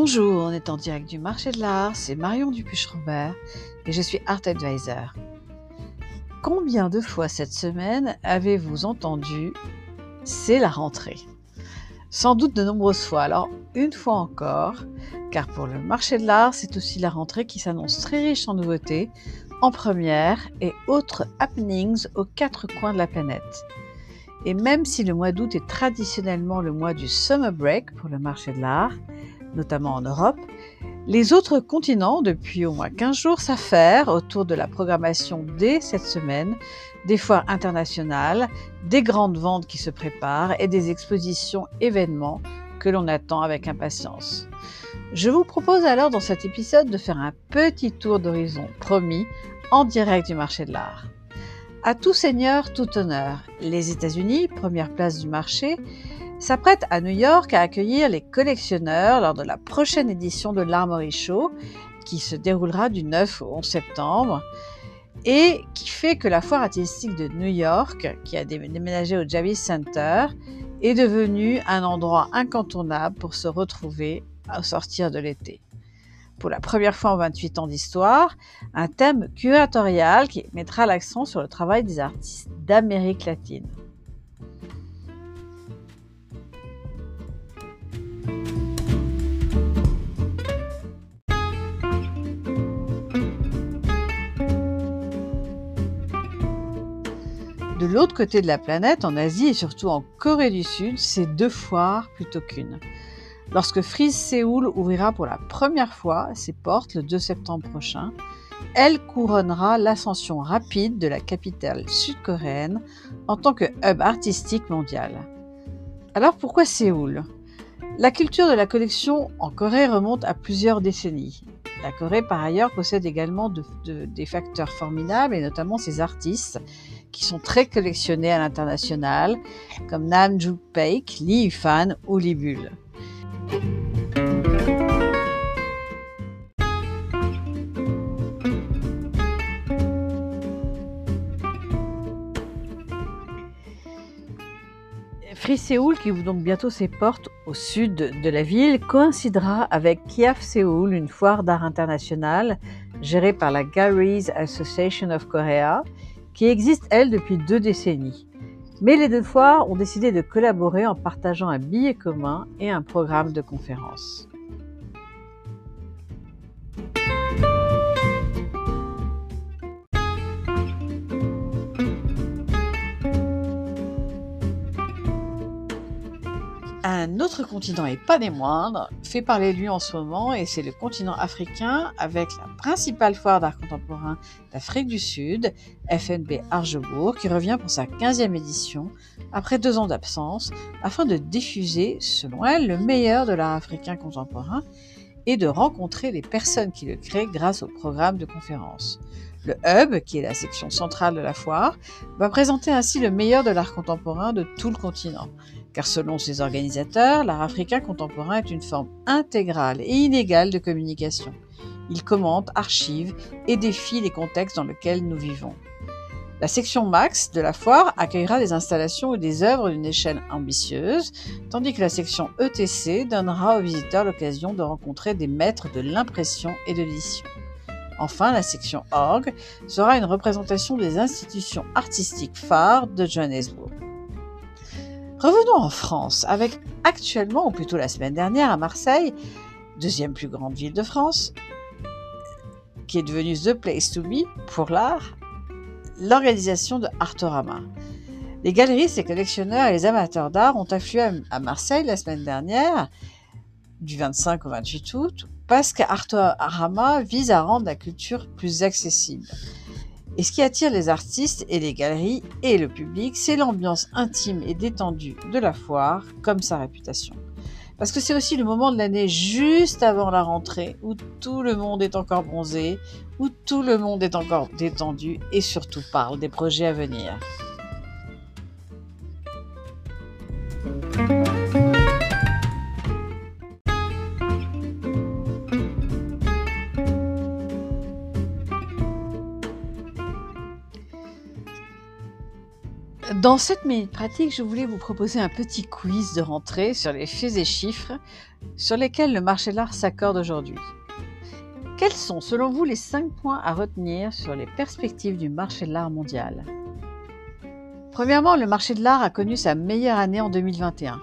Bonjour, on est en direct du marché de l'art, c'est Marion Dupuche-Robert et je suis Art Advisor. Combien de fois cette semaine avez-vous entendu « c'est la rentrée » ? Sans doute de nombreuses fois, alors une fois encore, car pour le marché de l'art, c'est aussi la rentrée qui s'annonce très riche en nouveautés, en premières et autres happenings aux quatre coins de la planète. Et même si le mois d'août est traditionnellement le mois du summer break pour le marché de l'art, notamment en Europe, les autres continents, depuis au moins 15 jours, s'affairent autour de la programmation dès cette semaine, des foires internationales, des grandes ventes qui se préparent et des expositions événements que l'on attend avec impatience. Je vous propose alors dans cet épisode de faire un petit tour d'horizon promis en direct du marché de l'art. À tout seigneur, tout honneur, les États-Unis, première place du marché, s'apprête à New York à accueillir les collectionneurs lors de la prochaine édition de l'Armory Show qui se déroulera du 9 au 11 septembre et qui fait que la foire artistique de New York, qui a déménagé au Javits Center, est devenue un endroit incontournable pour se retrouver au sortir de l'été. Pour la première fois en 28 ans d'histoire, un thème curatorial qui mettra l'accent sur le travail des artistes d'Amérique latine. De l'autre côté de la planète, en Asie et surtout en Corée du Sud, c'est deux foires plutôt qu'une. Lorsque Frieze Séoul ouvrira pour la première fois ses portes le 2 septembre prochain, elle couronnera l'ascension rapide de la capitale sud-coréenne en tant que hub artistique mondial. Alors pourquoi Séoul ? La culture de la collection en Corée remonte à plusieurs décennies. La Corée, par ailleurs, possède également des facteurs formidables, et notamment ses artistes, qui sont très collectionnés à l'international, comme Nam Joo-paik, Lee Yu-fan ou Lee Bull. Frieze Séoul, qui ouvre donc bientôt ses portes au sud de la ville, coïncidera avec KIAF Séoul, une foire d'art internationale gérée par la Galleries Association of Korea, qui existe, elle, depuis 2 décennies. Mais les deux foires ont décidé de collaborer en partageant un billet commun et un programme de conférences. Un autre continent, et pas des moindres, fait parler de lui en ce moment, et c'est le continent africain, avec la principale foire d'art contemporain d'Afrique du Sud, FNB Argebourg, qui revient pour sa 15e édition, après 2 ans d'absence, afin de diffuser, selon elle, le meilleur de l'art africain contemporain, et de rencontrer les personnes qui le créent grâce au programme de conférences. Le Hub, qui est la section centrale de la foire, va présenter ainsi le meilleur de l'art contemporain de tout le continent. Car selon ses organisateurs, l'art africain contemporain est une forme intégrale et inégale de communication. Il commente, archive et défie les contextes dans lesquels nous vivons. La section Max de la foire accueillera des installations et des œuvres d'une échelle ambitieuse, tandis que la section ETC donnera aux visiteurs l'occasion de rencontrer des maîtres de l'impression et de l'édition. Enfin, la section Org sera une représentation des institutions artistiques phares de Johannesburg. Revenons en France, avec actuellement, ou plutôt la semaine dernière à Marseille, 2e plus grande ville de France, qui est devenue The Place to Be pour l'art, l'organisation de Artorama. Les galeristes, les collectionneurs et les amateurs d'art ont afflué à Marseille la semaine dernière, du 25 au 28 août, parce qu'Artorama vise à rendre la culture plus accessible. Et ce qui attire les artistes et les galeries et le public, c'est l'ambiance intime et détendue de la foire, comme sa réputation. Parce que c'est aussi le moment de l'année juste avant la rentrée, où tout le monde est encore bronzé, où tout le monde est encore détendu et surtout parle des projets à venir. Dans cette minute pratique, je voulais vous proposer un petit quiz de rentrée sur les faits et chiffres sur lesquels le marché de l'art s'accorde aujourd'hui. Quels sont, selon vous, les 5 points à retenir sur les perspectives du marché de l'art mondial? Premièrement, le marché de l'art a connu sa meilleure année en 2021.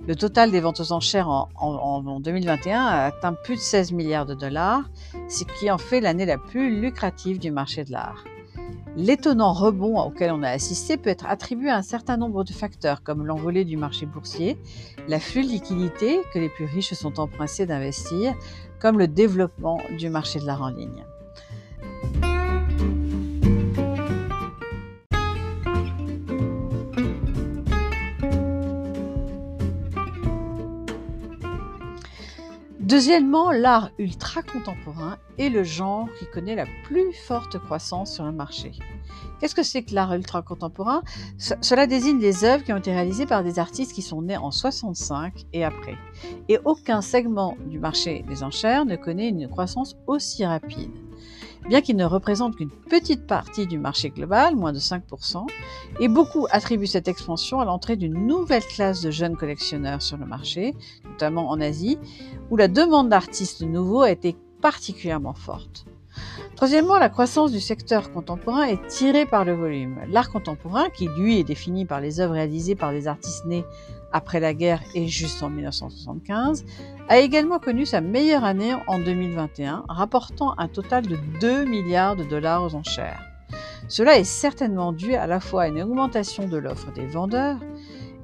Le total des ventes aux enchères en 2021 a atteint plus de 16 milliards de dollars, ce qui en fait l'année la plus lucrative du marché de l'art. L'étonnant rebond auquel on a assisté peut être attribué à un certain nombre de facteurs, comme l'envolée du marché boursier, l'afflux de liquidités que les plus riches sont empressés d'investir, comme le développement du marché de l'art en ligne. Deuxièmement, l'art ultra contemporain est le genre qui connaît la plus forte croissance sur le marché. Qu'est-ce que c'est que l'art ultra contemporain? Cela désigne des œuvres qui ont été réalisées par des artistes qui sont nés en 65 et après. Et aucun segment du marché des enchères ne connaît une croissance aussi rapide. Bien qu'il ne représente qu'une petite partie du marché global, moins de 5%, et beaucoup attribuent cette expansion à l'entrée d'une nouvelle classe de jeunes collectionneurs sur le marché, notamment en Asie, où la demande d'artistes nouveaux a été particulièrement forte. Troisièmement, la croissance du secteur contemporain est tirée par le volume. L'art contemporain, qui lui est défini par les œuvres réalisées par des artistes nés après la guerre et juste en 1975, a également connu sa meilleure année en 2021, rapportant un total de 2 milliards de dollars aux enchères. Cela est certainement dû à la fois à une augmentation de l'offre des vendeurs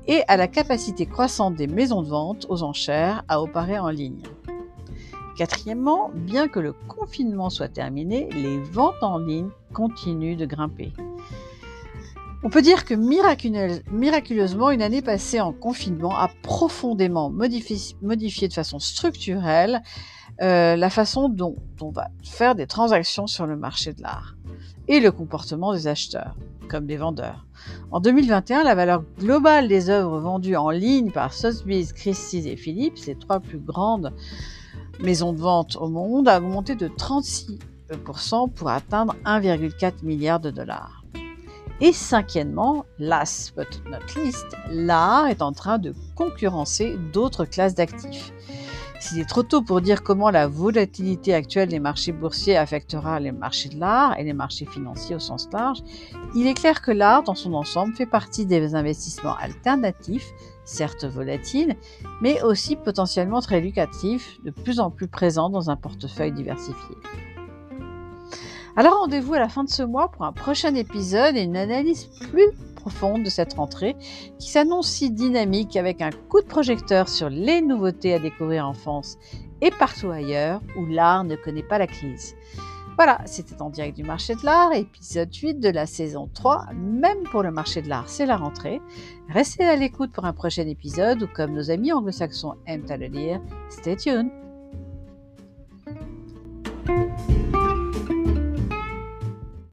et à la capacité croissante des maisons de vente aux enchères à opérer en ligne. Quatrièmement, bien que le confinement soit terminé, les ventes en ligne continuent de grimper. On peut dire que miraculeusement, une année passée en confinement a profondément modifié de façon structurelle la façon dont on va faire des transactions sur le marché de l'art et le comportement des acheteurs, comme des vendeurs. En 2021, la valeur globale des œuvres vendues en ligne par Sotheby's, Christie's et Phillips, les 3 plus grandes maisons de vente au monde, a augmenté de 36% pour atteindre 1,4 milliard de dollars. Et cinquièmement, last but not least, l'art est en train de concurrencer d'autres classes d'actifs. S'il est trop tôt pour dire comment la volatilité actuelle des marchés boursiers affectera les marchés de l'art et les marchés financiers au sens large, il est clair que l'art dans son ensemble fait partie des investissements alternatifs, certes volatiles, mais aussi potentiellement très lucratifs, de plus en plus présents dans un portefeuille diversifié. Alors rendez-vous à la fin de ce mois pour un prochain épisode et une analyse plus profonde de cette rentrée qui s'annonce si dynamique avec un coup de projecteur sur les nouveautés à découvrir en France et partout ailleurs où l'art ne connaît pas la crise. Voilà, c'était en direct du marché de l'art, épisode 8 de la saison 3. Même pour le marché de l'art, c'est la rentrée. Restez à l'écoute pour un prochain épisode ou comme nos amis anglo-saxons aiment à le dire, stay tuned.